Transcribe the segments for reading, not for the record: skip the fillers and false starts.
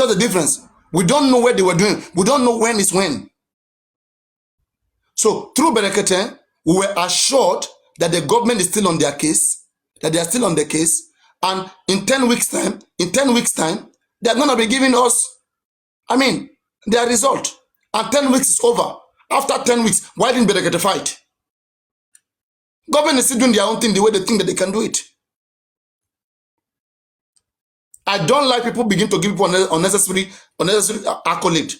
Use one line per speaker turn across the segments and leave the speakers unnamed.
the difference. We don't know where they were doing. We don't know when is when. So through Berekete, we were assured that the government is still on their case, that they are still on the case, and in 10 weeks' time, they are going to be giving us, their result. And 10 weeks is over. After 10 weeks, why didn't Berekete fight? Government is still doing their own thing the way they think that they can do it. I don't like people begin to give people unnecessary accolade.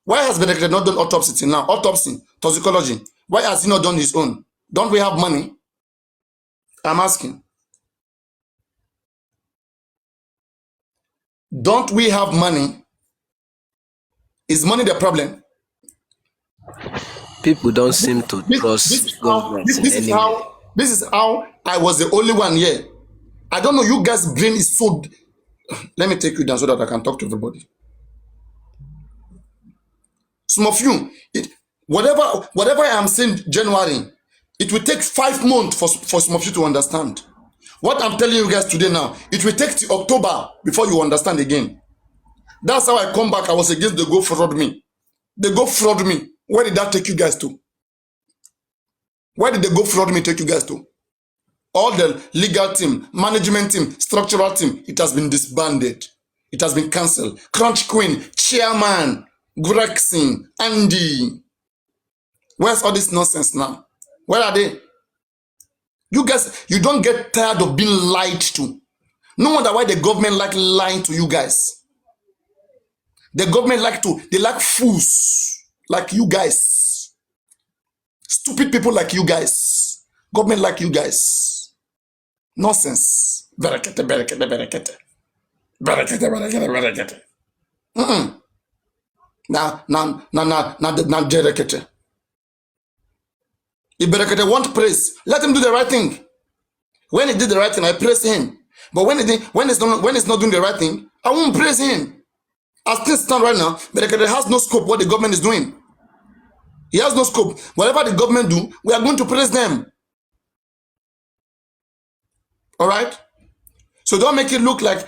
Why has Berekete not done autopsy till now? Autopsy, toxicology. Why has he not done his own? Don't we have money? I'm asking. Don't we have money? Is money the problem?
People don't seem to trust government in any way.
This is how I was the only one here. I don't know, you guys' brain is so... Let me take you down so that I can talk to everybody. Some of you, whatever I am saying January, it will take 5 months for some of you to understand. What I'm telling you guys today now, it will take till October before you understand again. That's how I come back. I was against the go fraud me. They go fraud me. Where did that take you guys to? Where did they go fraud me take you guys to? All the legal team, management team, structural team, it has been disbanded. It has been cancelled. Crunch Queen, Chairman, Gregson, Andy. Where's all this nonsense now? Where are they? You guys, you don't get tired of being lied to. No wonder why the government like lying to you guys. The government they like fools like you guys. Stupid people like you guys. Government like you guys. Nonsense. Berekete, Berekete, Berekete. Berekete, Berekete, Berekete. Now, Berekete. If Berekete want praise, let him do the right thing. When he did the right thing, I praise him. But when he's not doing the right thing, I won't praise him. As things stand right now, Berekete has no scope what the government is doing. He has no scope. Whatever the government do, we are going to praise them. All right? So don't make it look like,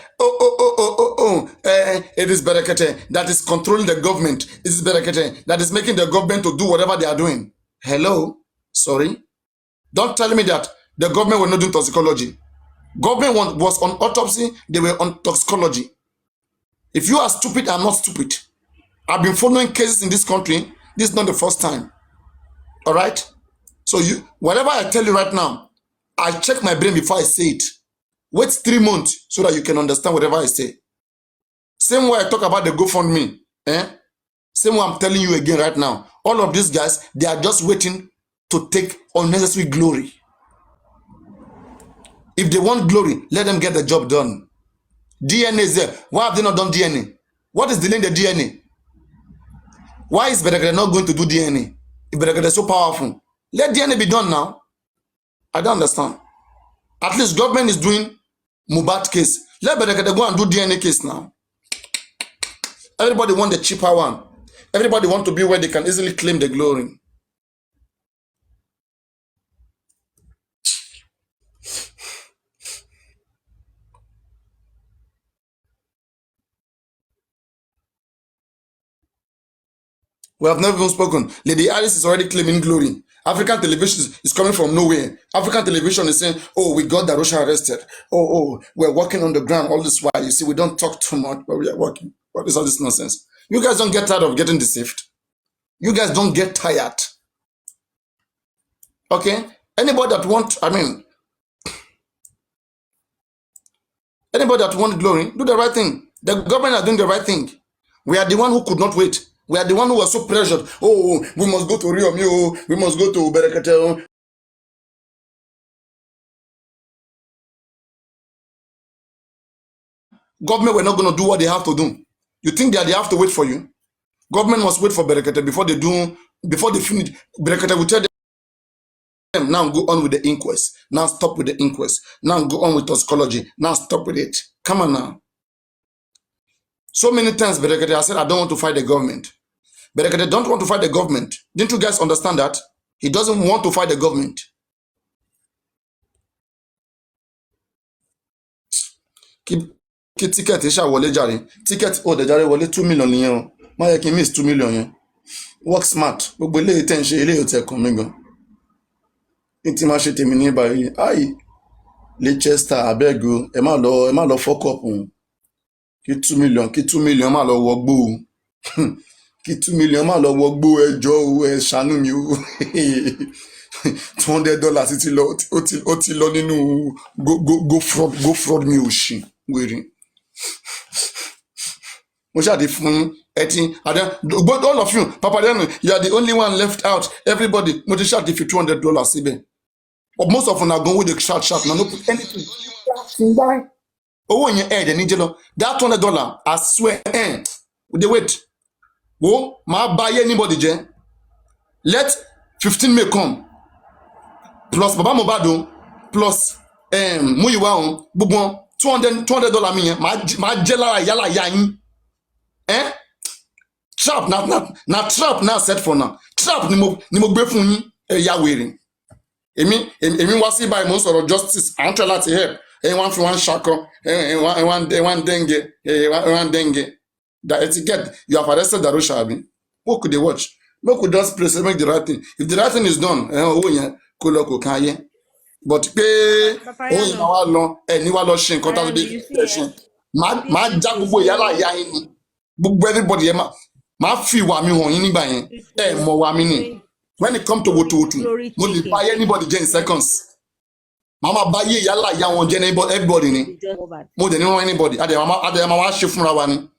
it is Berekete that is controlling the government. It is Berekete that is making the government to do whatever they are doing. Hello? Sorry? Don't tell me that the government were not doing toxicology. Government was on autopsy, they were on toxicology. If you are stupid, I'm not stupid. I've been following cases in this country. This is not the first time. All right? So whatever I tell you right now, I check my brain before I say it. Wait 3 months so that you can understand whatever I say. Same way I talk about the GoFundMe. Same way I'm telling you again right now. All of these guys, they are just waiting to take unnecessary glory. If they want glory, let them get the job done. DNA is there. Why have they not done DNA? What is delaying the DNA? Why is Berekete not going to do DNA? If Berekete is so powerful, let DNA be done now. I don't understand. At least government is doing Mubat case. Let Berekete go and do DNA case now. Everybody want the cheaper one. Everybody want to be where they can easily claim the glory. We have never even spoken. Lady Alice is already claiming glory. African television is coming from nowhere. African television is saying, oh, we got Darusha arrested. Oh, we're working on the ground all this while. You see, we don't talk too much, but we are working. What is all this nonsense? You guys don't get tired of getting deceived. You guys don't get tired. Okay? Anybody that want, anybody that want glory, do the right thing. The government are doing the right thing. We are the one who could not wait. We are the one who was so pressured. Oh, we must go to Rio, we must go to Berekete. Government were not going to do what they have to do. You think that they have to wait for you? Government must wait for Berekete before they finish. Berekete will tell them, now go on with the inquest. Now stop with the inquest. Now go on with toxicology. Now stop with it. Come on now. So many times Berekete has said, I don't want to fight the government. Berekete don't want to fight the government. Didn't you guys understand that? He doesn't want to fight the government. Keep kí tíkẹ́ẹ̀tì ṣàwọlé jàre, tíkẹ́ẹ̀tì ó dẹ̀ jàre wọlé 2 million nìyẹn o, má yẹ kí n miss 2 million yẹn. Work smart, gbogbo eléyìí tẹ̀ ń ṣe eléyìí ò tẹ̀ kàn mí gan. Kí n ti máa ṣe tèmi ní báyìí, Leicester abeg o, ẹ má lọ fọ́kọ̀ ọ̀hún. Kí 2 million má lọ wọgbó o. Kí 2 million má lọ wọgbó, ẹjọ́ o, ẹ ṣàánú mi o. $200 ó ti lọ nínú go fraud mi ò ṣì wèrè. Mo ṣáàdì fún yín all of you, Papariano, you are the only one left out. Everybody, mo ti ṣáàdì fi $200 síbẹ̀. But most of una go with the shout na no put anything. Owó yẹn ẹ̀ẹ́dẹ̀ níjẹ́ lọ. That $200, I swear, dey wait. Wo máa bá ayé anybody jẹ́. Let 15 May come. Plus Baba Mohbad plus Muyiwa gbogbo $200 mi yẹn máa jẹ́ lára yálà ya yín. Trap na trap na set for now. Trap ni mo gbé fún yín ẹ̀yà wèrè. Èmi wá sí báyìí mo ń sọ̀rọ̀ justice, à ń tẹ̀ láti help. Wọ́n fi wọ́n ṣakọ, wọ́n dẹ́ngẹ̀. That etiquette, you have arrested Darusha abi. What could they watch? Make we just pray, make the right thing. If the right thing is done, owó yẹn kó lọ kó kan ayé. But pé owó yẹn wá lọ, ní wá lọ ṣe nǹkan tó bí ṣe. Máa já gbogbo ìyálà ìyá yín ni. Gbogbo everybody yẹn máa fi ìwà mi hàn yín nígbà yẹn. Mọ̀ wá mi ni. When it come to wotu, mo lè buy anybody jẹ́ in seconds. Mama buy ye yálà ìyá wọn jẹ́ everybody ni. Mo dẹ̀ ní wọn anybody. Adé máa wá ṣe fúnra wa ni.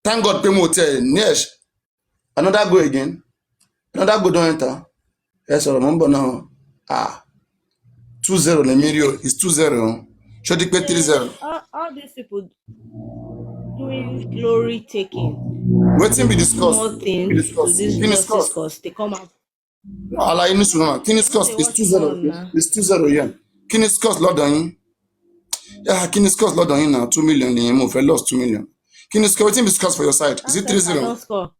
Thank God pé mo tẹ̀ nesh. Another go again. Another go don enter. Ẹ sọ̀rọ̀ mọ́ ń bọ̀ náà. 2-0 lèmi rí o. It's 2-0. Ṣé o ti pé 3-0?
All these people doing glory taking.
Wetin be discuss?
Small things to this discuss. They come out.
Àlàyé ní sùn náà. Kí ni discuss? It's 2-0. It's 2-0 yẹn. Kí ni discuss lọ́dọ̀ yín? Kí ni discuss lọ́dọ̀ yín náà? 2 million nìyẹn mo fẹ́ lost 2 million. Kí ni wetin be discuss for your side? Is it 3-0?
Don't score.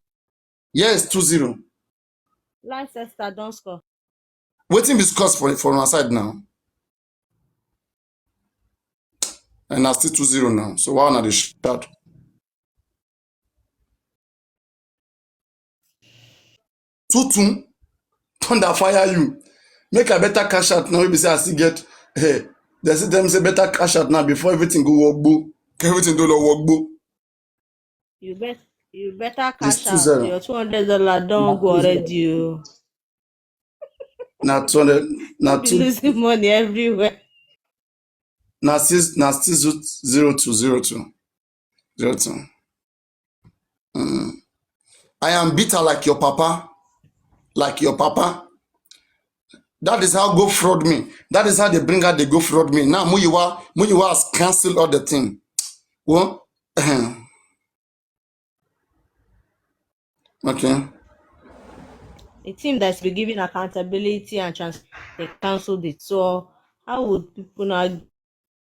Yes, 2-0.
Leicester don't score.
Wetin be discuss for our side now? And na still 2-0 now. So why una dey shout? Tutu thunder fire you. Make a better cash out now. Wey be say I still get. They say them say better cash out now before everything go wogbo. Everything do lo wogbo.
You better cash out. Your $200 don't go already.
Na 200. Na 2.
Losing money everywhere.
Na still 0-2. I am bitter like your papa. Like your papa. That is how go fraud me. That is how they bring out they go fraud me. Now Muyiwa has cancelled all the thing. Well, okay.
A team that's been given accountability and chance, they cancelled it. So how would people now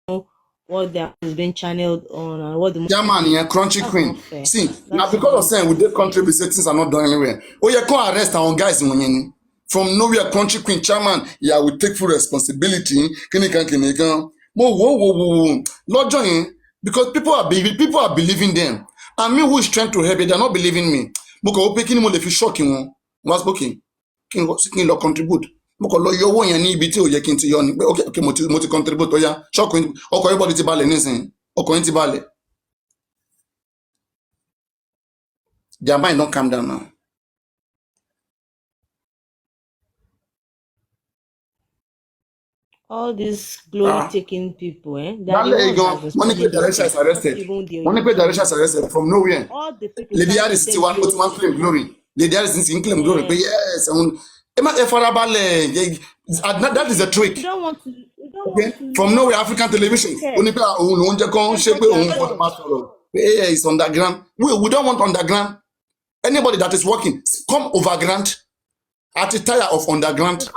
know what has been channeled on and what the
German, crunchy queen. See, now because of saying with the country, we say things are not done anywhere. Oh, you can't arrest our guys in from nowhere, crunchy queen, chairman. Yeah, we take full responsibility. Whoa. Lord Johnny, because people are believing them. And me who is trying to help it, they're not believing me. Moko opeking mo le fi shocking was spoken. King lo contribute. Moko lo yo won yan ni ibi tí ó yẹ kin ti yo ni pé okay mo ti contribute ó yá shock ọkọ everybody ti balẹ̀ nísìn ọkọ yín ti balẹ̀. Their mind don't calm down now.
All these glory taking people,
Money pay Darusha is arrested. Money pay Darusha is arrested from nowhere.
All the people.
Lady Harris is one claim glory. Lady Harris is claim glory. But yes, that is a trick.
You don't want to.
From nowhere, African television. It's underground. We don't want underground. Anybody that is working, come overground. At the tire of underground.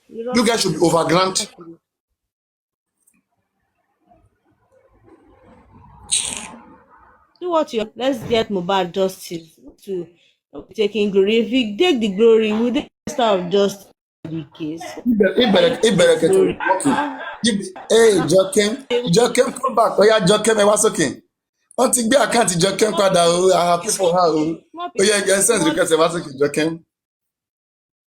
You guys should be overground.
Do what you. Let's get Mohbad justice to taking glory. If you take the glory, we take the star of justice. the case.
If Berekete walking. Hey, Jokem, come back. Oh yeah, Jokem, I was okay. Wọ́n ti gbé àkáǹtì Jokem padà o. I happy for her o. Oh yeah, you can send request ẹ wá sókè Jokem.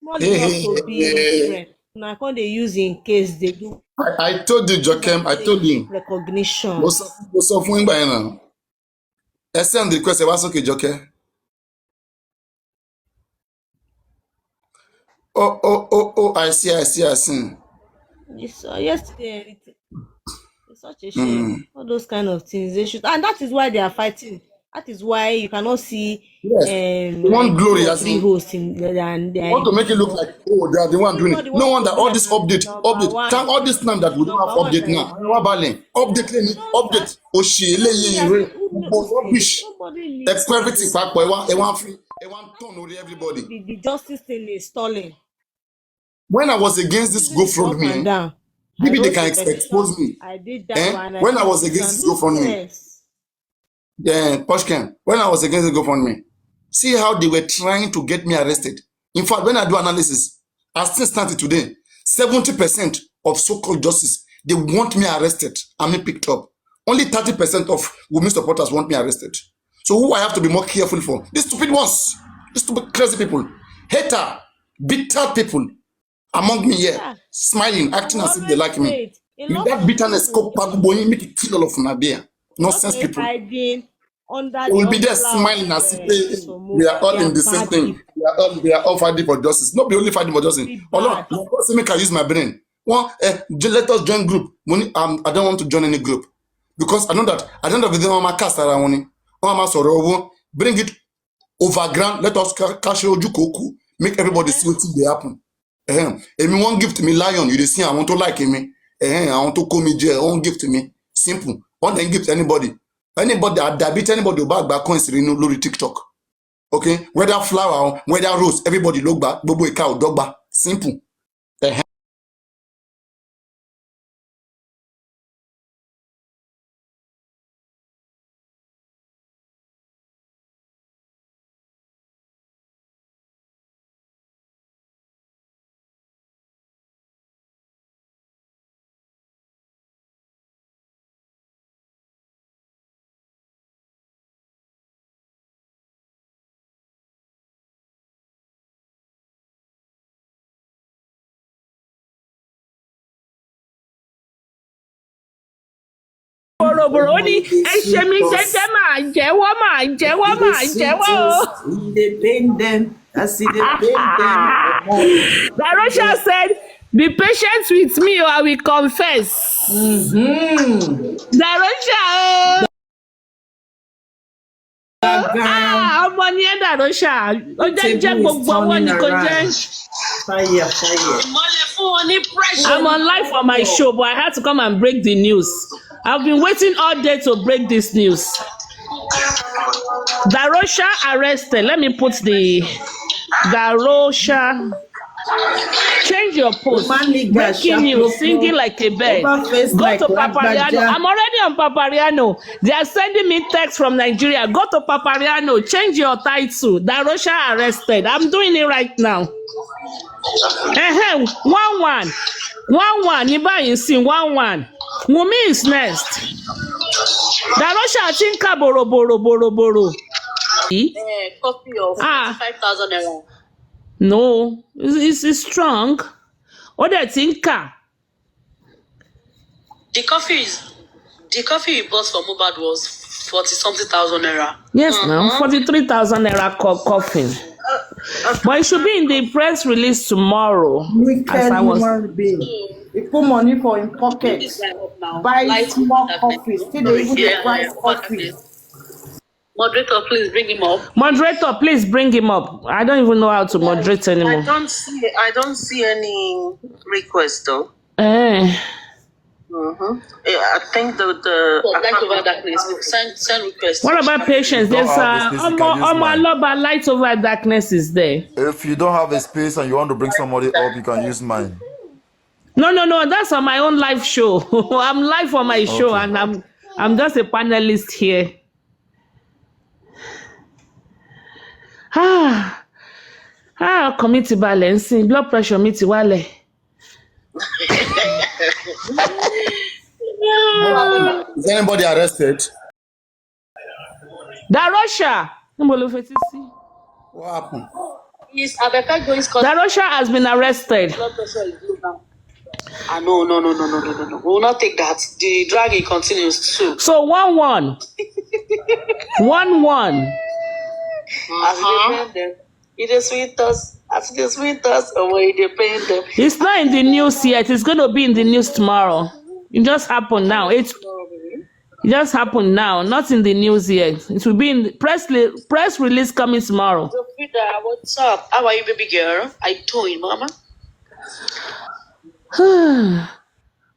Small enough to be friend. Now can they use in case they do
I told you Jokem, I told you.
recognition.
Mo sọ fún ìgbà yẹn náà. Ẹ send request ẹ wá sókè Jokem. Oh, I see.
Yesterday, it's such a shame. All those kind of things they should, and that is why they are fighting. That is why you cannot see
Yes. They want glory,
2 or
as
3
in
hosts in and
they want to make it look like they are the one doing it. No wonder all this update. Thank all this time that we don't have update now. Update. Rubbish. Everything turn over everybody.
The justice thing is stalling.
When I was against this GoFundMe, maybe they can expose me.
I did that one.
When I was against this GoFundMe, Poshken, when I was against the GoFundMe, see how they were trying to get me arrested. In fact, when I do analysis, as still started today, 70% of so-called justice, they want me arrested and me picked up. Only 30% of women supporters want me arrested. So who I have to be more careful for? These stupid ones, these stupid crazy people, hater, bitter people among me here, smiling, acting as if they like me. If that bitterness make it kill all of them there. Nonsense people. We will be there smiling as if we are all in the same thing. We are all fighting for justice. Not be only fighting for justice. Although, make I use my brain. Well, let us join group. I don't want to join any group because I know that at the end of the day, I'm a cast around. Bring it overground. Let us cash Ojukoku. Make everybody see what they happen. If you want gift me lion, you see I want to like me. I want to call me jail. Won't gift me. Simple. One then gift anybody that anybody back coins lórí TikTok. Okay, whether flower or whether rose, everybody look back. Bobo cow dog back. Simple.
Bòròbòrò ní ẹ ṣe mí jẹ́jẹ́ máa jẹ́wọ́ o. Darosha said, be patient with me or I will confess. Darosha ọmọ ní ẹ Darosha ó jẹ́ gbogbo ọwọ́ ni kò jẹ́. I'm on live for my show, but I had to come and break the news. I've been waiting all day to break this news. Darosha arrested. Let me put the Darosha. Change your post. Breaking news, singing like a bird. Go to Papariano. I'm already on Papariano. They are sending me text from Nigeria. Go to Papariano. Change your title. Darosha arrested. I'm doing it right now. 1-1. 1-1. Niba in sin 1-1. Wumi is next. Darosha Tinka Boro.
Copy of 5,000 naira.
No, it's strong. What do you think?
The coffee you bought for Mubad was 40-something thousand naira.
Yes, now 43,000 naira coffee. But it should be in the press release tomorrow.
Wicked human being. He put money for him pocket. Buy small coffee. Still they even price coffee.
Moderator, please bring him up.
Moderator, please bring him up. I don't even know how to moderate anymore.
I don't see any request though.
I
think the
light over darkness. Send request.
What about patience? There's light over darkness is there.
If you don't have a space and you want to bring somebody up, you can use mine.
No. That's on my own live show. I'm live on my show, and I'm just a panelist here. committee balancing, blood pressure meet wale.
Is anybody arrested?
Darosha.
What happened?
Is Abeka going Scotland?
Darosha has been arrested.
Blood pressure is low now. No. We will not take that. The dragging continues too.
So 1-1. 1-1.
As they pay them, it is sweet us. As it is sweet us, away they pay them.
It's not in the news yet. It's going to be in the news tomorrow. It just happened now. It just happened now. Not in the news yet. It will be in the press release coming tomorrow.
Sophia, what's up? How are you, baby girl? I doing, mama?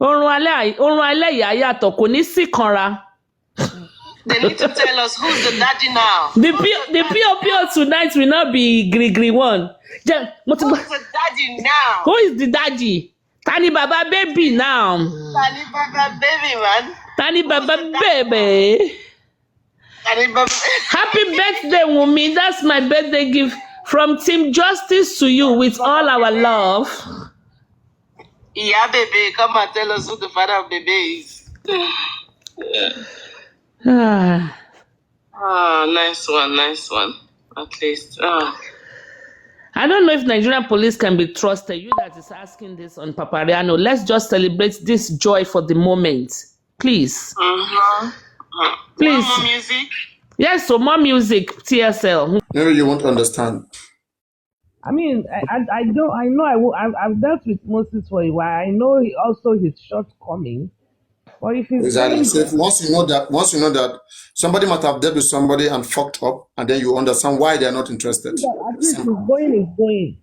Orun alẹ́ ìyá yàtọ̀ kò ní sí kanra.
They need to tell us who's the daddy now.
The POPO tonight will not be grigri one.
Who's the daddy now?
Who is the daddy? Tani Baba baby now.
Tani Baba baby, man.
Tani Baba baby.
Tani Baba.
Happy birthday, Wumi. That's my birthday gift from Team Justice to you with all our love.
Yeah, baby, come and tell us who the father of baby is. Nice one. At least.
I don't know if Nigerian police can be trusted. You that is asking this on Papariano. Let's just celebrate this joy for the moment. Please. Please.
More music?
Yes, so more music, TSL.
Maybe you won't understand.
I mean, I've dealt with Moses for a while. I know also his shortcomings. But if he's
Exactly. So once you know that somebody might have dealt with somebody and fucked up, and then you understand why they are not interested.
At least he's going.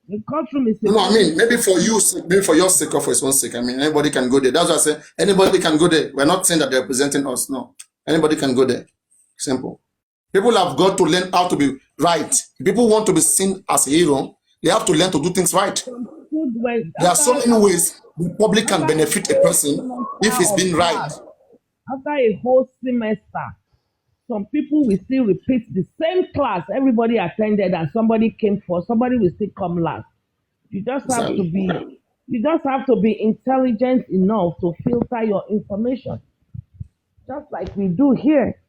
The courtroom is.
No, I mean maybe for you, maybe for your sake or for his own sake. I mean anybody can go there. That's why I say anybody can go there. We're not saying that they're representing us. No, anybody can go there. Simple. People have got to learn how to be right. If people want to be seen as a hero, they have to learn to do things right. There are so many ways the public can benefit a person if it's been right.
After a whole semester, some people will still repeat the same class everybody attended and somebody came for, somebody will still come last. You just have to be intelligent enough to filter your information. Just like we do here.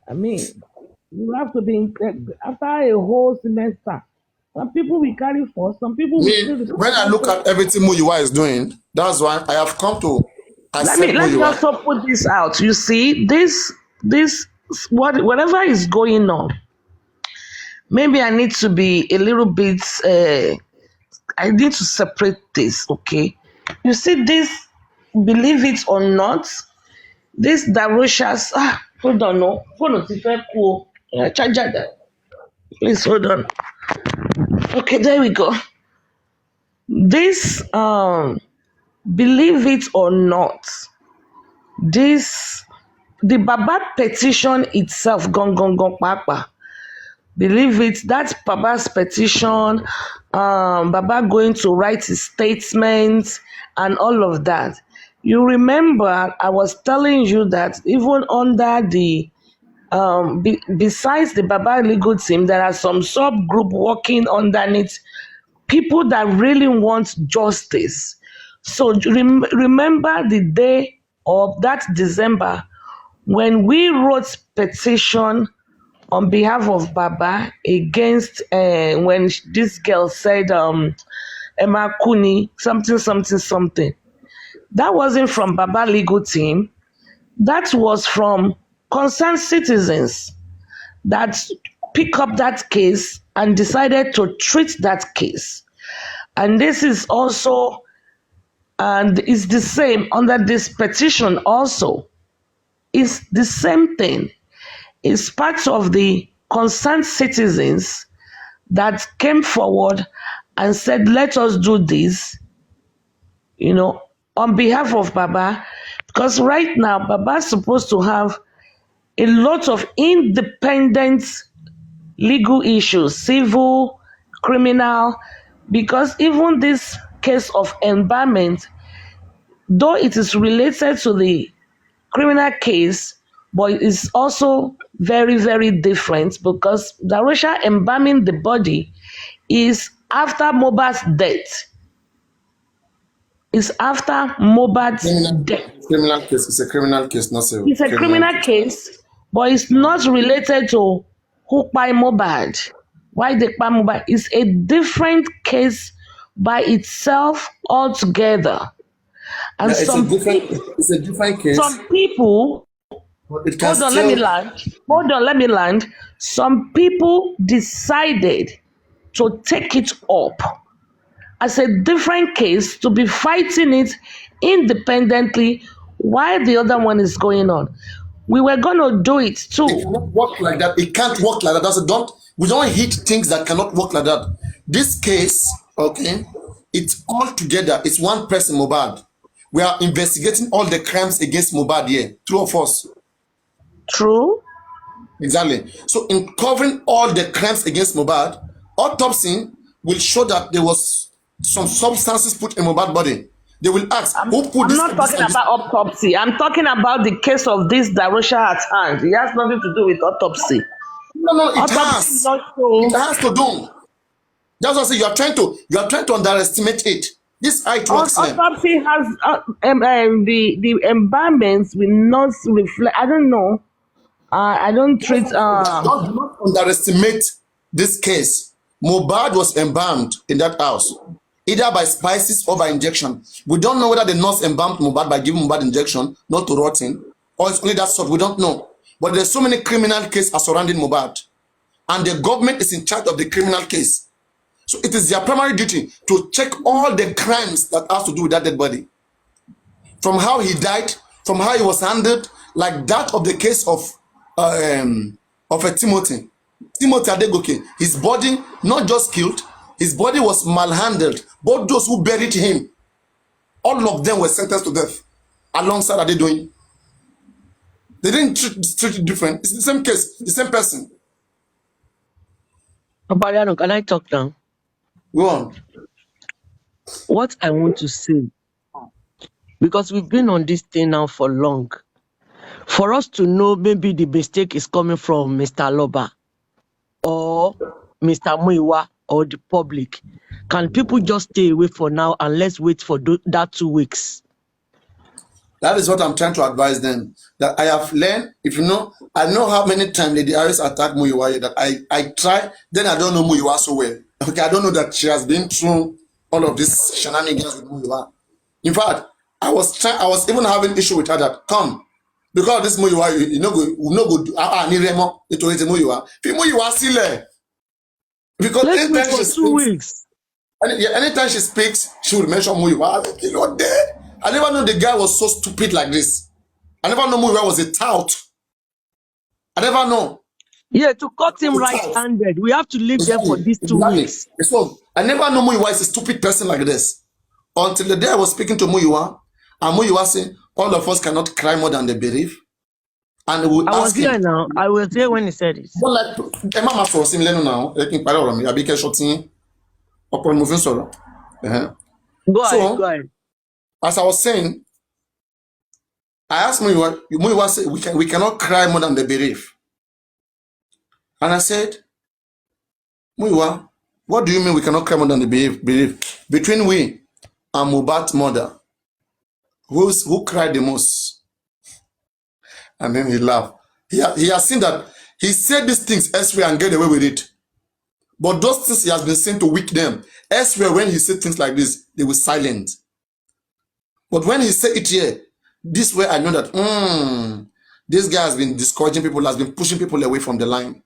I mean, you have to be after a whole semester. Some people will carry force, some people will still.
When I look at everything Muyiwa is doing, that's why I have come to accept Muyiwa.
Let me also put this out. You see, whatever is going on, maybe I need to be a little bit, I need to separate this, okay? You see, this, believe it or not, this Daroshas, hold on, no, phone is very cool. Charger that. Please hold on. Okay, there we go. This, believe it or not, the Baba petition itself, gong, papa. Believe it, that's Baba's petition, Baba going to write his statements and all of that. You remember, I was telling you that even under the, besides the Baba legal team, there are some subgroup working underneath, people that really want justice. So remember the day of that December when we wrote petition on behalf of Baba against when this girl said Emma Kuni something. That wasn't from Baba legal team. That was from concerned citizens that pick up that case and decided to treat that case. And this is also, and it's the same under this petition also. It's the same thing. It's part of the concerned citizens that came forward and said, let us do this, on behalf of Baba. Because right now, Baba is supposed to have a lot of independent legal issues, civil, criminal, because even this case of embalmment, though it is related to the criminal case, but it's also very, very different because Darosha embalming the body is after Mohbad's death. It's after Mohbad's death.
Criminal case. It's a criminal case, not a
It's a criminal case, but it's not related to who by Mohbad. Why they by Mohbad? It's a different case by itself altogether. And
Yeah, it's a different case.
some people,
It can
hold on, let me land. Some people decided to take it up as a different case to be fighting it independently while the other one is going on. We were going to do it too.
It cannot work like that. It can't work like that. We don't hit things that cannot work like that. This case, okay, it's all together. It's one person, Mohbad. We are investigating all the crimes against Mohbad here. True or false?
True.
Exactly. So in covering all the crimes against Mohbad, autopsy will show that there was some substances put in Mohbad's body. They will ask, who put
I'm
this?
not talking about autopsy. I'm talking about the case of this Darusha at hand. It has nothing to do with autopsy.
No, it
Autopsy is
has.
not shown.
It has to do. That's what I say. You are trying to underestimate it. This eye works.
Autopsy has the environments will not reflect. I don't know. I don't treat.
Do not underestimate this case. Mohbad was embalmed in that house, either by spices or by injection. We don't know whether the nurse embalmed Mohbad by giving Mohbad injection, not to rotting, or it's only that sort. We don't know. But there's so many criminal cases surrounding Mohbad, and the government is in charge of the criminal case. So it is their primary duty to check all the crimes that has to do with that dead body. From how he died, from how he was handled, like that of the case of Timothy Adegoke. His body not just killed, his body was malhandled. Both those who buried him, all of them were sentenced to death alongside Adedoyin. They didn't treat it different. It's the same case, the same person.
Papariano, can I talk now?
Go on.
What I want to say, because we've been on this thing now for long, for us to know maybe the mistake is coming from Mr. Loba or Mr. Muiwa or the public, can people just stay away for now and let's wait for that 2 weeks?
That is what I'm trying to advise them. That I have learned, if you know, I know how many times Lady Harris attacked Muiwa, that I try, then I don't know Muiwa so well. Okay, I don't know that she has been through all of this shenanigans with Muiwa. In fact, I was even having issue with her that come, because this Muiwa, you know, we no go ni remo ito ete Muiwa. Fi Muiwa sile. Because
let's wait for 2 weeks.
Anytime she speaks, she will mention Muiwa. You know, I never knew the guy was so stupid like this. I never knew Muiwa was a tout. I never know.
Yeah, to cut him right-handed, we have to leave them for these 2 weeks.
So I never knew Muiwa is a stupid person like this. Until the day I was speaking to Muiwa, and Muiwa said, all of us cannot cry more than they believe. And we
I was here now. I was there when he said it.
But like, Emma Master was saying now, I became shorting upon moving solo.
Go ahead.
As I was saying, I asked Muiwa said, we cannot cry more than they believe. And I said, Muiwa, what do you mean we cannot cry more than they believe? Between we and Mohbad's mother, who cried the most? And then he laughed. He has seen that he said these things elsewhere and get away with it. But those things he has been saying to weak them. Elsewhere, when he said things like this, they were silent. But when he said it here, this way I know that this guy has been discouraging people, has been pushing people away from the line.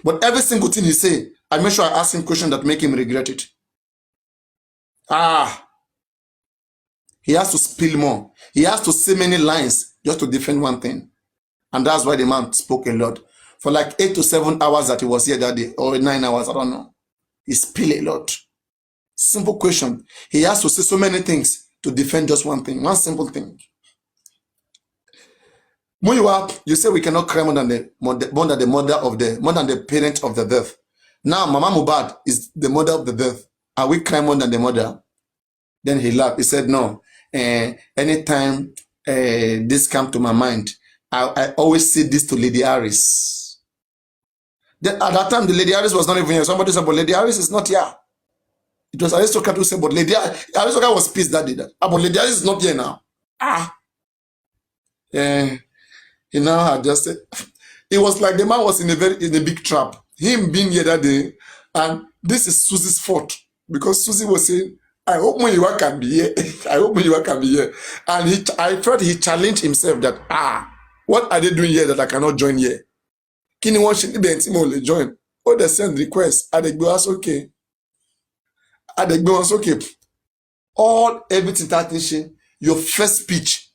But every single thing he say, I make sure I ask him questions that make him regret it. He has to spill more. He has to say many lines just to defend one thing. And that's why the man spoke a lot. For like 8 to 7 hours that he was here that day, or 9 hours, I don't know. He spilled a lot. Simple question. He has to say so many things to defend just one thing, one simple thing. Muiwa, you say we cannot cry more than the parent of the death. Now, Mama Mohbad is the mother of the death. Are we crying more than the mother? Then he laughed. He said, no. Anytime this comes to my mind, I always say this to Lady Harris. Then at that time, the Lady Harris was not even here. Somebody said, but Lady Harris is not here. It was Aristocrat who said, but Aristocrat was pissed that day. But Lady Harris is not here now. He now had just said, it was like the man was in a big trap. Him being here that day, and this is Susie's fault because Susie was saying, I hope Muyiwa can be here. I hope Muyiwa can be here. And I felt he challenged himself that, what are they doing here that I cannot join here? Kini won should be only join. Oh, they send request. Adegbe was okay. Adegbe was okay. Everything that thing, your first speech.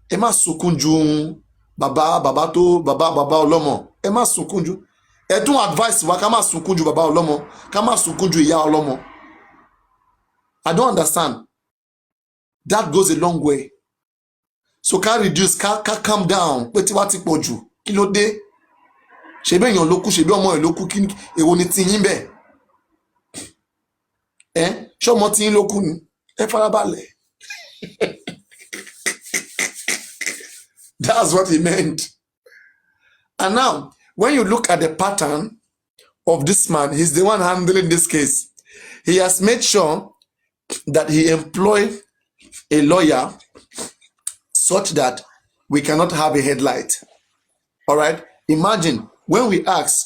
Emma Sukunju, Baba Olomo. Emma Sukunju. E tun advice wa kama Sukunju Baba Olomo. Kama Sukunju Iya Olomo. I don't understand. That goes a long way. So can reduce, can calm down. Peti wa ti poju. Kí ló dé? Ṣebí èyàn ló kú, ṣebí ọmọ ẹ̀ ló kú, kí èwo ni ti yín bẹ́ẹ̀? Ṣé ọmọ tí yín ló kú ni? Ẹ farabalẹ̀. That's what he meant. And now, when you look at the pattern of this man, he's the one handling this case. He has made sure that he employed a lawyer such that we cannot have a headlight. All right? Imagine when we ask,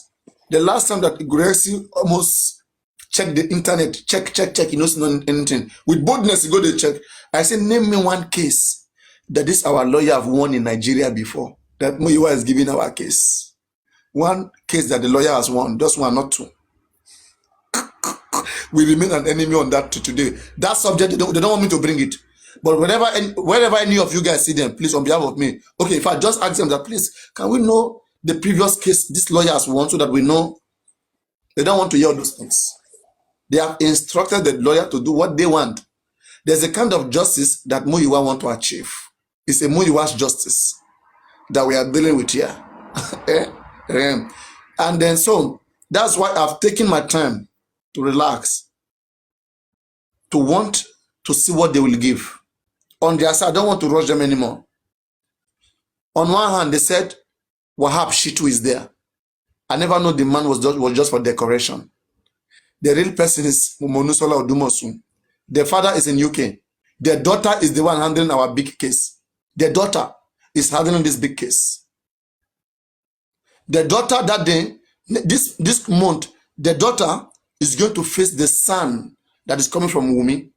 the last time that Gracie almost checked the internet, check, he knows not anything. With boldness, he go to check. I said, name me one case that this our lawyer have won in Nigeria before, that Muyiwa is giving our case. One case that the lawyer has won, just one, not two. We remain an enemy on that to today. That subject, they don't want me to bring it. But wherever any of you guys see them, please, on behalf of me, okay, if I just ask them that, please, can we know the previous case this lawyer has won so that we know? They don't want to hear those things. They have instructed the lawyer to do what they want. There's a kind of justice that Muyiwa want to achieve. It's a Muyiwa's justice that we are dealing with here. And then so, that's why I've taken my time to relax, to want to see what they will give. On their side, I don't want to rush them anymore. On one hand, they said, Wahab Shitu is there. I never know the man was just for decoration. The real person is Monusola Odumosun. The father is in UK. The daughter is the one handling our big case. The daughter is handling this big case. The daughter that day, this month, the daughter is going to face the son that is coming from Wumi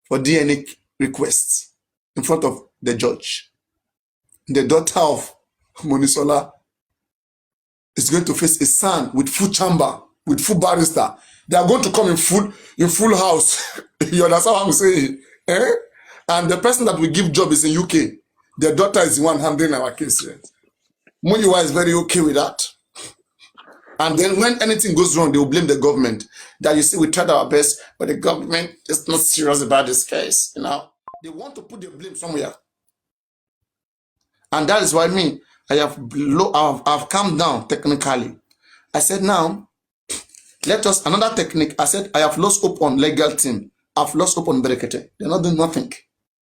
for DNA requests in front of the judge. The daughter of Monisola is going to face a son with full chamber, with full barrister. They are going to come in full house. You understand what I'm saying? And the person that we give job is in UK. The daughter is the one handling our case. Muyiwa is very okay with that. And then when anything goes wrong, they will blame the government. That you see, we tried our best, but the government is not serious about this case. You know, they want to put the blame somewhere. And that is why I've calmed down technically. I said, now, let us, another technique. I said, I have lost hope on legal team. I've lost hope on Berekete. They're not doing nothing.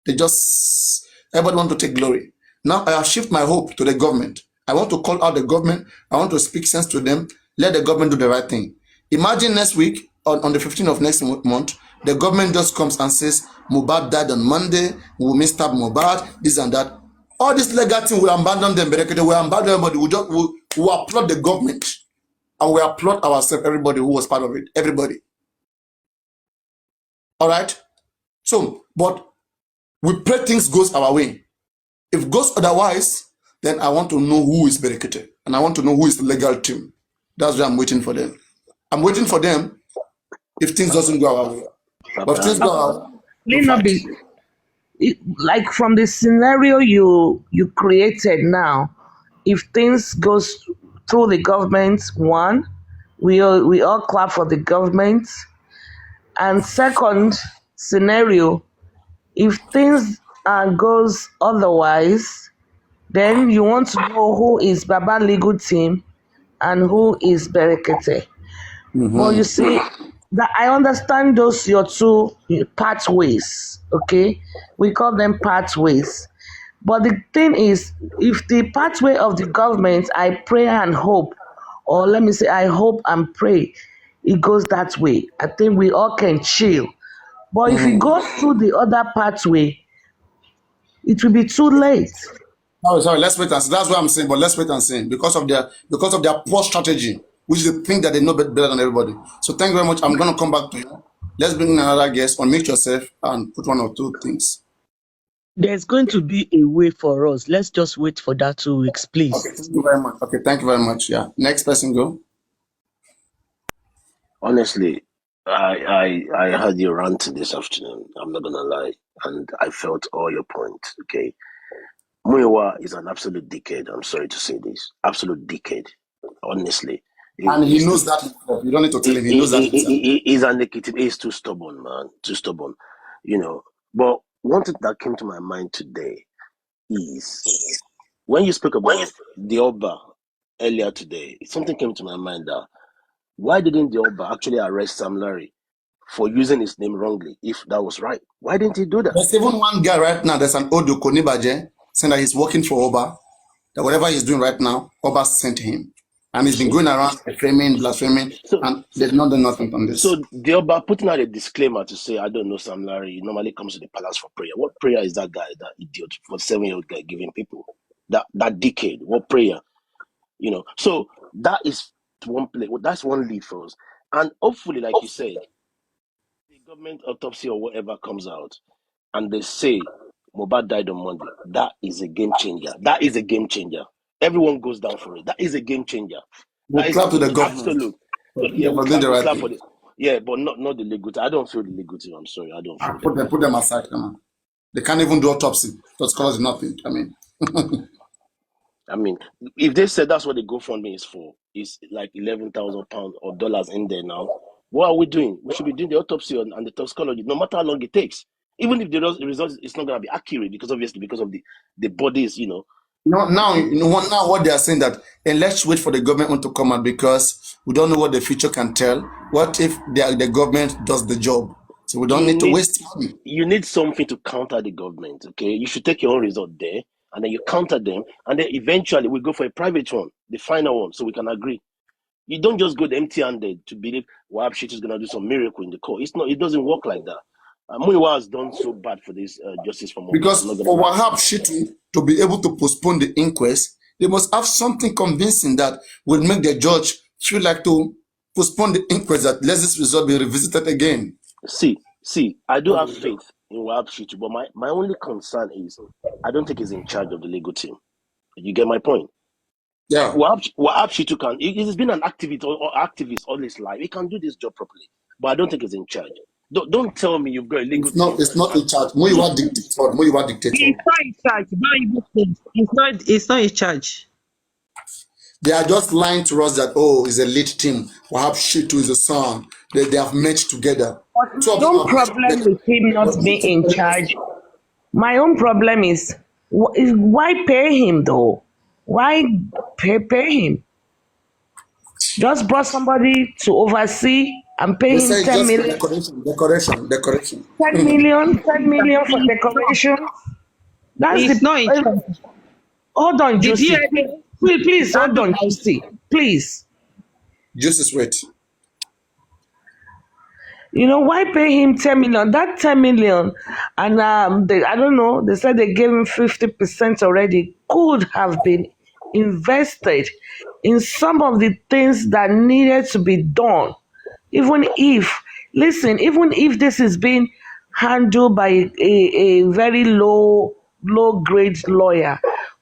Everybody want to take glory. Now I have shifted my hope to the government. I want to call out the government. I want to speak sense to them. Let the government do the right thing. Imagine next week, on the 15th of next month, the government just comes and says, Mohbad died on Monday, we missed up Mohbad, this and that. All this legal thing, we abandon them, Berekete, we abandon everybody, we applaud the government. And we applaud ourselves, everybody who was part of it, everybody. All right? So, but we pray things goes our way. If it goes otherwise, then I want to know who is Berekete. And I want to know who is the legal team. That's why I'm waiting for them. I'm waiting for them if things doesn't go our way. But if things go our way,
like from the scenario you created now, if things goes through the government, one, we all clap for the government. And second scenario, if things goes otherwise, then you want to know who is Baba legal team and who is Berekete. Well, you see, that I understand those your two pathways, okay? We call them pathways. But the thing is, if the pathway of the government, I pray and hope, or let me say, I hope and pray it goes that way. I think we all can chill. But if it goes through the other pathway, it will be too late.
Oh, sorry, let's wait and see. That's what I'm saying, but let's wait and see because of their poor strategy, which they think that they know better than everybody. So thank you very much. I'm gonna come back to you. Let's bring in another guest. Unmute yourself and put one or two things.
There's going to be a way for us. Let's just wait for that 2 weeks, please.
Okay, thank you very much. Okay, thank you very much. Yeah. Next person go.
Honestly, I heard your rant this afternoon. I'm not gonna lie, and I felt all your points. Okay, Muiwa is an absolute dickhead. I'm sorry to say this, absolute dickhead. Honestly,
And he knows that himself. You don't need to tell him. He knows that himself.
He's an negative. He's too stubborn, man. Too stubborn. You know. But one thing that came to my mind today is when you spoke about the Oba earlier today. Something came to my mind that why didn't the Oba actually arrest Sam Larry for using his name wrongly, if that was right? Why didn't he do that?
There's even one guy right now, there's an Odo Konibaje, saying that he's working for Oba, that whatever he's doing right now, Oba sent him. And he's been going around blaspheming, and they've not done nothing on this.
So the Oba putting out a disclaimer to say, I don't know Sam Larry, he normally comes to the palace for prayer. What prayer is that guy, that idiot, 47-year-old guy giving people? That decade, what prayer? You know, so that is one play. That's one lead for us. And hopefully, like you said, the government autopsy or whatever comes out and they say Mohbad died on Monday, that is a game changer. That is a game changer. Everyone goes down for it. That is a game changer.
We'll clap to the government.
Absolute. Yeah, we'll clap for it. Yeah, but not the legal team. I don't feel the legal team. I'm sorry. I don't feel
put them aside, come on. They can't even do autopsy. That's cause nothing.
I mean, if they said that's what the GoFundMe is for, it's like £11,000 or dollars in there now. What are we doing? We should be doing the autopsy and the toxicology, no matter how long it takes. Even if the result is not going to be accurate, because of the bodies, you know.
Now what they are saying that, and let's wait for the government to come out because we don't know what the future can tell. What if the government does the job? So we don't need to waste money.
You need something to counter the government, okay? You should take your own result there, and then you counter them, and then eventually we go for a private one, the final one, so we can agree. You don't just go empty-handed to believe Wahab Shittu is going to do some miracle in the court. It's not. It doesn't work like that. Muiwa has done so bad for this justice for Mohbad.
Because for Wahab Shittu to be able to postpone the inquest, they must have something convincing that will make the judge feel like to postpone the inquest, that let this result be revisited again.
See, I do have faith in Wahab Shittu, but my only concern is I don't think he's in charge of the legal team. You get my point?
Yeah.
Wahab Shittu can. He's been an activist all his life. He can do this job properly, but I don't think he's in charge. Don't tell me you've got a legal team.
It's not in charge. Muiwa dictator.
He's not in charge. He's not in charge.
They are just lying to us that, it's a lead team. Wahab Shittu is a son. They have merged together.
No problem with him not being in charge. My own problem is why pay him though? Why pay him? Just brought somebody to oversee and pay him 10 million.
Decoration.
10 million for decoration.
He's not in charge.
Hold on, Juicy. Please, hold on, Juicy. Please.
Juicy's wait.
You know, why pay him 10 million? That 10 million, and I don't know, they said they gave him 50% already, could have been invested in some of the things that needed to be done. Even if this is being handled by a very low grade lawyer,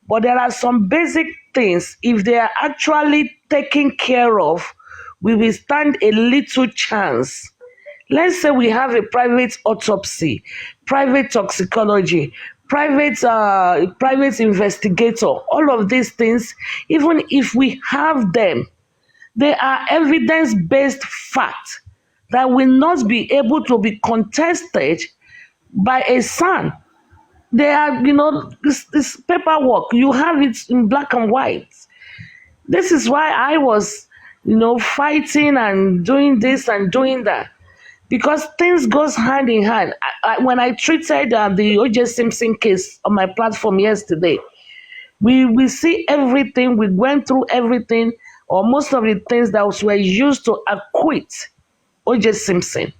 but there are some basic things, if they are actually taken care of, we will stand a little chance. Let's say we have a private autopsy, private toxicology, private investigator, all of these things, even if we have them, they are evidence-based facts that will not be able to be contested by a son. They are, this paperwork, you have it in black and white. This is why I was, fighting and doing this and doing that. Because things goes hand in hand. When I treated the O.J. Simpson case on my platform yesterday, we see everything. We went through everything. or most of the things that were used to acquit O.J. Simpson.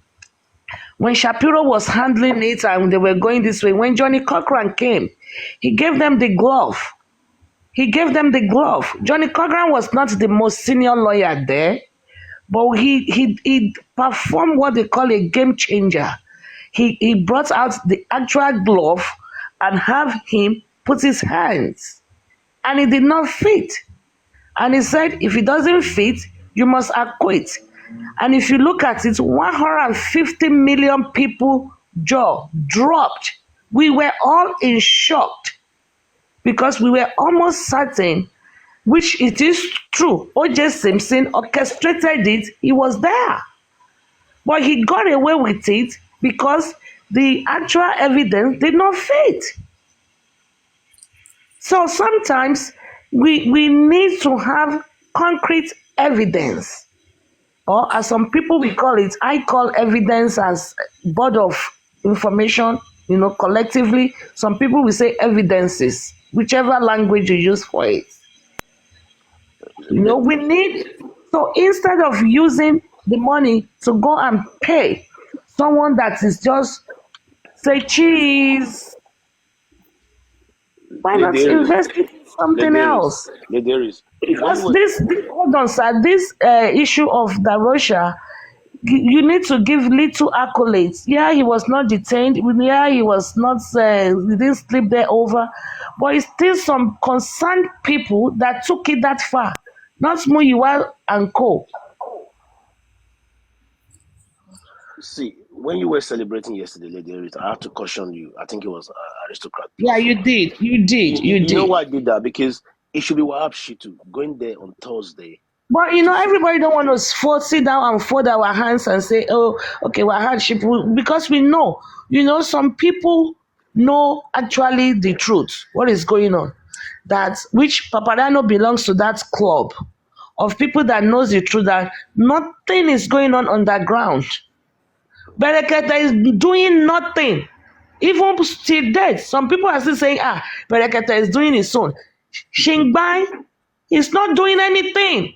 When Shapiro was handling it and they were going this way, when Johnny Cochran came, he gave them the glove. Johnny Cochran was not the most senior lawyer there, but he performed what they call a game changer. He brought out the actual glove and have him put his hands. And it did not fit. And he said, if it doesn't fit, you must acquit. And if you look at it, 150 million people jaw dropped. We were all in shock because we were almost certain, which it is true, O.J. Simpson orchestrated it. He was there. But he got away with it because the actual evidence did not fit. So sometimes we need to have concrete evidence, or as some people will call it, I call evidence as board of information, collectively. Some people will say evidences, whichever language you use for it. We need, so instead of using the money to go and pay someone that is just, say, cheese, why not invest in something else? Because hold on, sir, this issue of the Russia, you need to give little accolades. Yeah, he was not detained. Yeah, he was not, he didn't sleep there over. But it's still some concerned people that took it that far. Not Muyiwa and co.
See, when you were celebrating yesterday, Lady Rita, I have to caution you. I think it was Aristocrat.
Yeah, you did. You did.
You know why I did that? Because it should be Wahab Shitu going there on Thursday.
But everybody don't want to sit down and fold our hands and say, oh, okay, Wahab Shitu, because we know, some people know actually the truth, what is going on. That which Papariano belongs to that club of people that knows the truth, that nothing is going on underground. Berekete is doing nothing. Even till date, some people are still saying, Berekete is doing his own. Shingbai is not doing anything.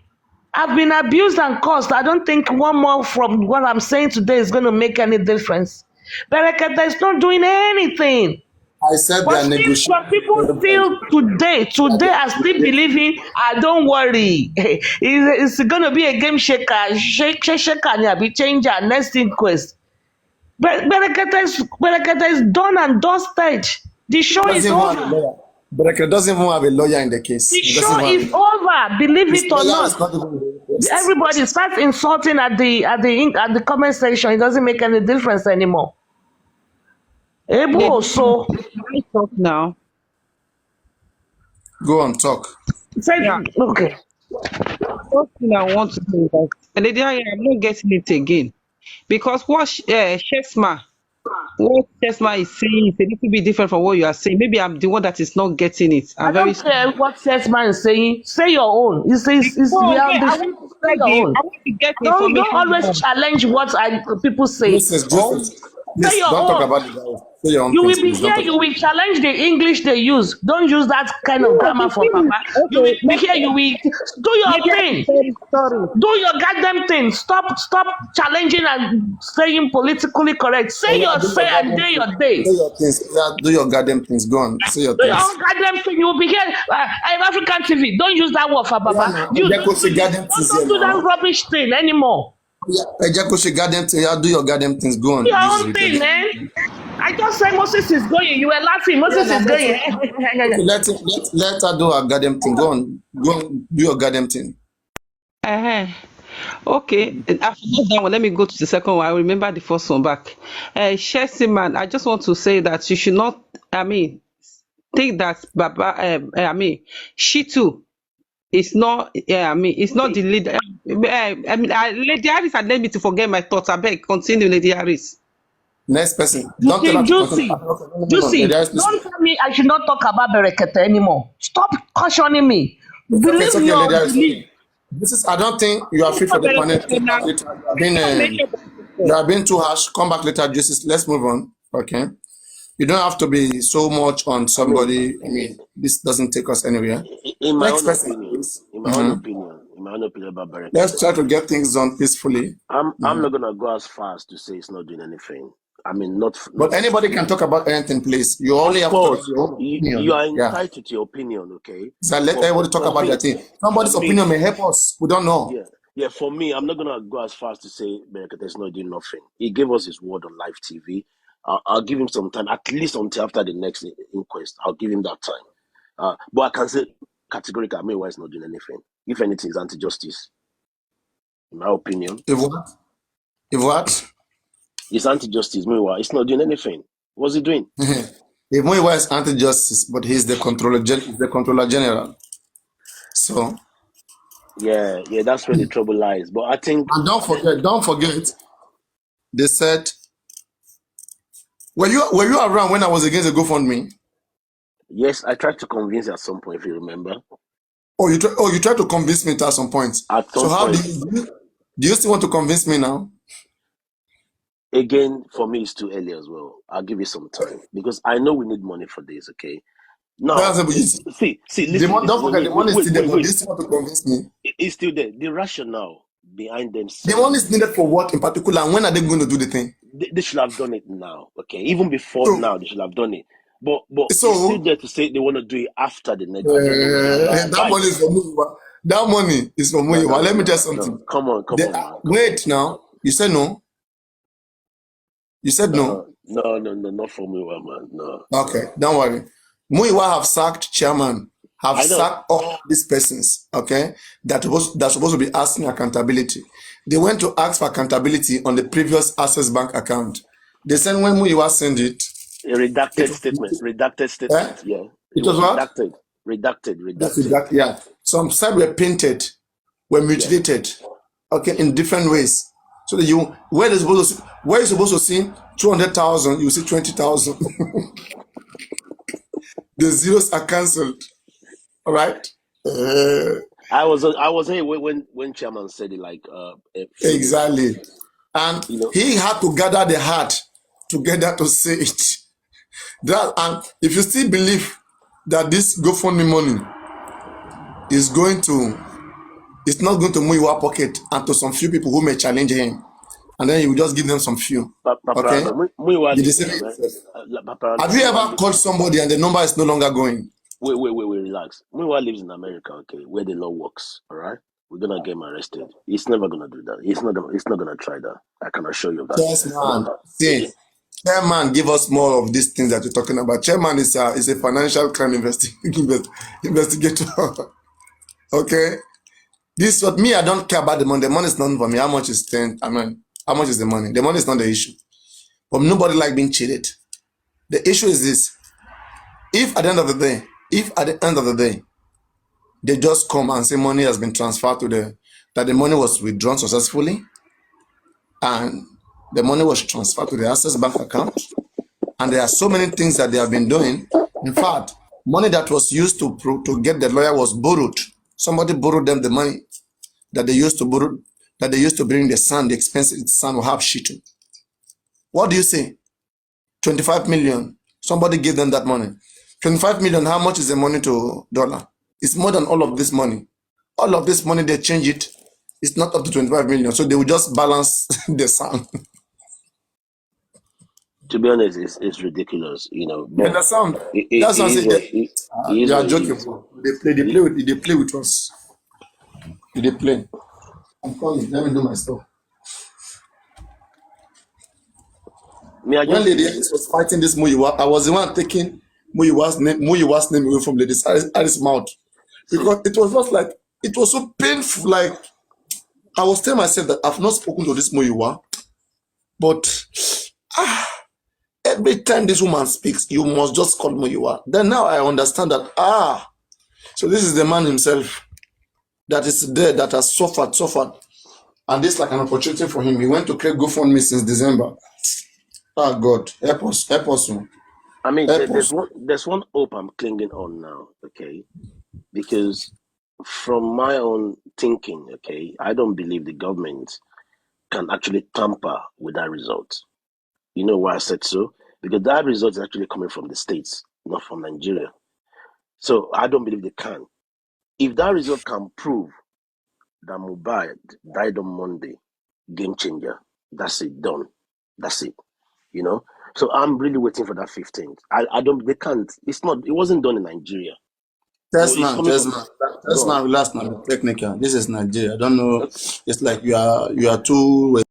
I've been abused and cursed. I don't think one more from what I'm saying today is going to make any difference. Berekete is not doing anything.
I said they are negotiating.
Some people still today are still believing, don't worry. It's going to be a game shaker. Shaker, be changer, next inquest. But Berekete is done and dusted. The show is over.
Berekete doesn't even have a lawyer in the case.
The show is over. Believe it or not. Everybody starts insulting at the comment section. It doesn't make any difference anymore. Able also.
I talk now.
Go on, talk.
Okay.
First thing I want to say is that, Lady, I'm not getting it again. Because what Chesma is saying is a little bit different from what you are saying. Maybe I'm the one that is not getting it.
I don't care what Chesma is saying. Say your own. I want to get information. Don't always challenge what people say.
Say your
don't
own. Talk about the say your own.
You will be here. You will challenge the English they use. Don't use that kind of grammar for Papa. Okay. You will be here. You will do your thing.
Sorry.
Do your goddamn thing. Stop challenging and saying politically correct. Say your say and day your day.
Do your things. Do your goddamn things. Go on. Say your things.
Do your goddamn thing. You will be here. African TV. Don't use that word for Papa. Don't do that rubbish thing anymore.
Do your goddamn things. Go on.
Your own thing, man. I just said Moses is going. You were laughing. Moses is going.
Let her do her goddamn thing. Go on. Do your goddamn thing.
Okay. After that one, let me go to the second one. I remember the first one back. Chelsea man, I just want to say that you should not. Think that Baba. She too. It's not. It's not the leader. Lady Harris had led me to forget my thoughts. I beg, continue, Lady Harris.
Next person.
Juicy. Don't tell me I should not talk about Berekete anymore. Stop cautioning me. Believe me.
This is. I don't think you are fit for the panel. You have been too harsh. Come back later, Juicy. Let's move on. Okay. You don't have to be so much on somebody. This doesn't take us anywhere.
In my own opinion, in my own opinion about Berekete.
Let's try to get things done peacefully.
I'm not gonna go as far as to say it's not doing anything. I mean,
But anybody can talk about anything, please. You only have to talk about your own opinion.
You are entitled to your opinion, okay?
So let everybody talk about their thing. Somebody's opinion may help us. We don't know.
Yeah. For me, I'm not gonna go as far as to say Berekete is not doing nothing. He gave us his word on live TV. I'll give him some time, at least until after the next inquest. I'll give him that time. But I can say categorically, Muyiwa is not doing anything. If anything, it's anti-justice, in my opinion.
If what?
It's anti-justice. Muyiwa, it's not doing anything. What's he doing?
If Muyiwa is anti-justice, but he's the controller general. So.
Yeah, that's where the trouble lies. But I think.
And don't forget. They said. Were you around when I was against the GoFundMe?
Yes, I tried to convince you at some point, if you remember.
You tried to convince me at some point.
At some
how
point.
Do you still want to convince me now?
Again, for me, it's too early as well. I'll give you some time because I know we need money for this. Okay. No, see. Listen,
don't forget the money is still there. But you still want to convince me?
It's still there. The rationale behind them.
The money is needed for what in particular, and when are they going to do the thing?
They should have done it now. Okay, even before now, they should have done it. But it's still there to say they want to do it after the next.
That money is for Muyiwa. That money is for Muyiwa.
No,
Let me tell you something.
No. Come on.
Wait now. You said no. You said no.
No, not for Muyiwa, man. No.
Okay, don't worry. Muyiwa have sacked chairman. Have sacked all these persons. Okay, that's supposed to be asking accountability. They went to ask for accountability on the previous Access Bank account. They said when Muyiwa sent it.
A redacted statement. Yeah.
It was
redacted. Redacted.
That's exactly, yeah. Some sides were painted, were mutilated, okay, in different ways. So that where you're supposed to see 200,000, you see 20,000. The zeros are cancelled. All right.
I was here when chairman said it
exactly, and he had to gather the heart together to say it. And if you still believe that this GoFundMe money is it's not going to Muyiwa pocket and to some few people who may challenge him, and then he will just give them some few. Okay? Have you ever called somebody and the number is no longer going?
Wait, relax. Muyiwa lives in America, okay, where the law works, all right? We're gonna get him arrested. He's never gonna do that. He's not gonna try that. I can assure you of that.
Yes, man. See, Chairman, give us more of these things that you're talking about. Chairman is a financial crime investigator. Okay? This is what me, I don't care about the money. The money is not for me. How much is how much is the money? The money is not the issue. But nobody like being cheated. The issue is this. If at the end of the day, they just come and say money has been transferred that the money was withdrawn successfully, and the money was transferred to the Access Bank account, and there are so many things that they have been doing. In fact, money that was used to get the lawyer was borrowed. Somebody borrowed them the money that they used to bring the sand, the expensive sand, or have shitting. What do you say? 25 million. Somebody gave them that money. 25 million, how much is the money to dollar? It's more than all of this money. All of this money, they change it. It's not up to 25 million. So they will just balance the sum.
To be honest, it's ridiculous, But
the sound. That's what I'm saying. You are joking, bro. They play with us. They play. I'm calling. Let me do my stuff. When Lady Alice was fighting this Muyiwa, I was the one taking Muyiwa's name away from Lady Alice's mouth. Because it was just like, it was so painful. Like, I was telling myself that I've not spoken to this Muyiwa, but every time this woman speaks, you must just call Muyiwa. Then now I understand that, so this is the man himself that is there, that has suffered. And this is like an opportunity for him. He went to create GoFundMe since December. Oh God, help us.
I mean, there's one hope I'm clinging on now, okay? Because from my own thinking, okay, I don't believe the government can actually tamper with that result. You know why I said so? Because that result is actually coming from the States, not from Nigeria. So I don't believe they can. If that result can prove that Mohbad died on Monday, game changer. That's it, done. That's it. You know? So I'm really waiting for that 15th. I don't, they can't, it wasn't done in Nigeria. So
Just
it's
now,
coming
just
from,
now,
go
just
on.
now, relax now. Be technical. This is Nigeria. I don't know.
Okay.
It's like you are too.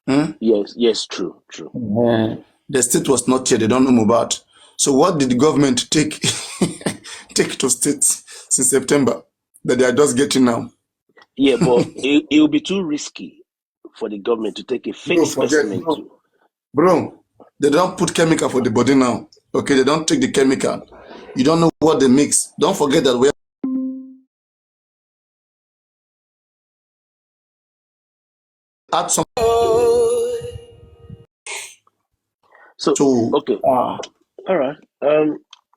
Hmm?
Yes, true.
The state was not here. They don't know about. So what did the government take take to states since September that they are just getting now?
Yeah, but it will be too risky for the government to take a fake
Bro, forget.
specimen
Bro,
to.
bro, they don't put chemical for the body now. Okay, they don't take the chemical. You don't know what they mix. Don't forget that we add some
So,
to
okay, all right.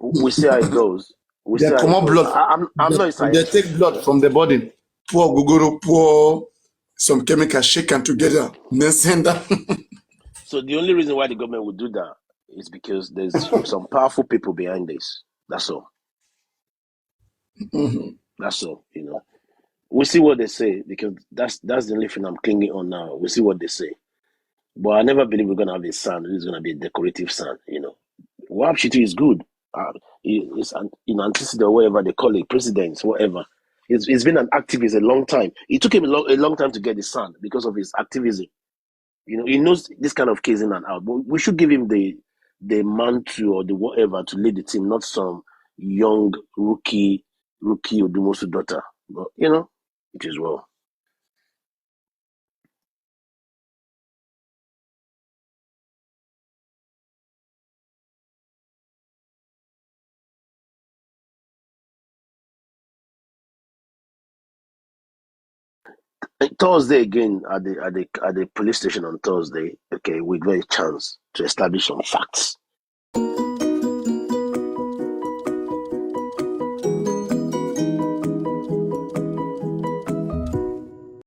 We see how it goes. We
they
see how
come
it
out
goes.
blood.
I'm not a
They take
scientist.
blood from the body. Pour guguru, pour some chemical, shake them together. Then send that.
So the only reason why the government would do that is because there's some powerful people behind this. That's all. That's all. You know. We see what they say because that's the only thing I'm clinging on now. We see what they say. But I never believe we're gonna have a son. It's gonna be a decorative son. You know. Wap Shitu is good. It's in antecedent or whatever they call it, presidents, whatever. He's been an activist a long time. It took him a long time to get his son because of his activism. You know, he knows this kind of case in and out. But we should give him the mantle or the whatever to lead the team, not some young rookie Odumosu daughter. But you know, it is well. Thursday again at the police station on Thursday. Okay, we got a chance to establish some facts.